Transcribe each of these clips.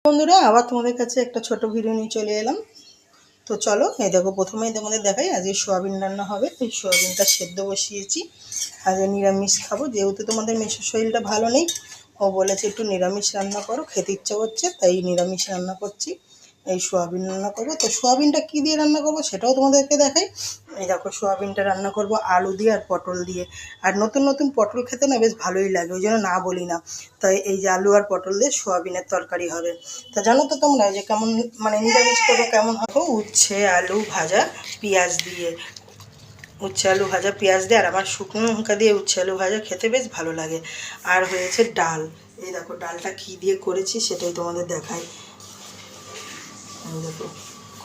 বন্ধুরা আবার তোমাদের কাছে একটা ছোট ভিডিও নিয়ে চলে এলাম। তো চলো, এই দেখো প্রথমেই তোমাদের দেখাই আজকে সোয়াবিন রান্না হবে। এই সোয়াবিনটা সেদ্ধ বসিয়েছি। আজকে নিরামিষ খাবো, যেহেতু তোমাদের মেসোর শরীরটা ভালো নেই। ও বলেছে একটু নিরামিষ রান্না করো, খেতে ইচ্ছা করছে, তাই নিরামিষ রান্না করছি। এই সোয়াবিন রান্না করবো। তো সোয়াবিনটা কী দিয়ে রান্না করবো সেটাও তোমাদেরকে দেখাই। এই দেখো সোয়াবিনটা রান্না করব আলু দিয়ে আর পটল দিয়ে। আর নতুন নতুন পটল খেতে না বেশ ভালোই লাগে, ওই জন্য না বলি না। তাই এই যে আলু আর পটল দিয়ে সোয়াবিনের তরকারি হবে। তা জানো তো তোমরা যে কেমন মানে নিরামিষ করবো কেমন হবে। উচ্ছে আলু ভাজা পেঁয়াজ দিয়ে, উচ্ছে আলু ভাজা পেঁয়াজ দিয়ে, আর আমার শুকনো লঙ্কা দিয়ে উচ্ছে আলু ভাজা খেতে বেশ ভালো লাগে। আর হয়েছে ডাল। এই দেখো ডালটা কী দিয়ে করেছি সেটাই তোমাদের দেখাই। দেখো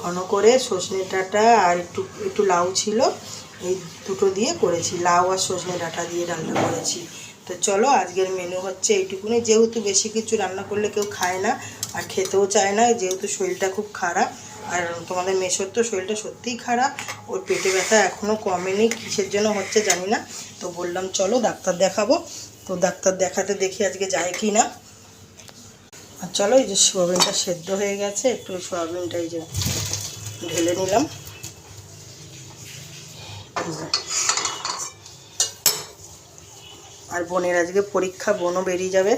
ঘন করে সজনে ডাঁটা আর একটু একটু লাউ ছিল, এই দুটো দিয়ে করেছি। লাউ আর সজনে ডাঁটা দিয়ে ডালটা করেছি। তো চলো, আজকের মেনু হচ্ছে এইটুকুনি। যেহেতু বেশি কিছু রান্না করলে কেউ খায় না আর খেতেও চায় না, যেহেতু শরীরটা খুব খারাপ। আর তোমাদের মেসোর তো শরীরটা সত্যিই খারাপ, ওর পেটে ব্যথা এখনও কমেনি, কিসের জন্য হচ্ছে জানি না। তো বললাম চলো ডাক্তার দেখাবো। তো ডাক্তার দেখাতে দেখি আজকে যায় কি না। আর চলো, এই যে সোয়াবিনটা সেদ্ধ হয়ে গেছে, একটু সোয়াবিনটা এই যে ঢেলে নিলাম। আর বোনের আজকে পরীক্ষা, বোনও বেরিয়ে যাবে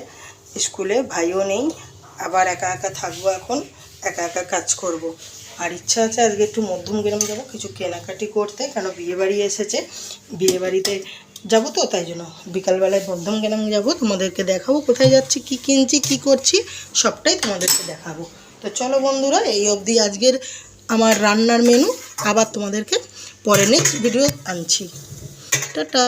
স্কুলে, ভাইও নেই। আবার একা একা থাকবো, এখন একা একা কাজ করব। আর ইচ্ছা আছে আজকে একটু মধ্যমগ্রাম যাবো কিছু কেনাকাটি করতে, কেন বিয়েবাড়ি এসেছে, বিয়েবাড়িতে যাবো। তো তাই জন্য বিকালবেলায় মধ্যমগ্রাম যাবো, তোমাদেরকে দেখাবো কোথায় যাচ্ছি, কি কিনছি, কি করছি, সবটাই তোমাদেরকে দেখাবো। তো চলো বন্ধুরা, এই অবধি আজকের আমার রান্নার মেনু। আবার তোমাদেরকে পরে নেক্সট ভিডিও আনছি। টাটা।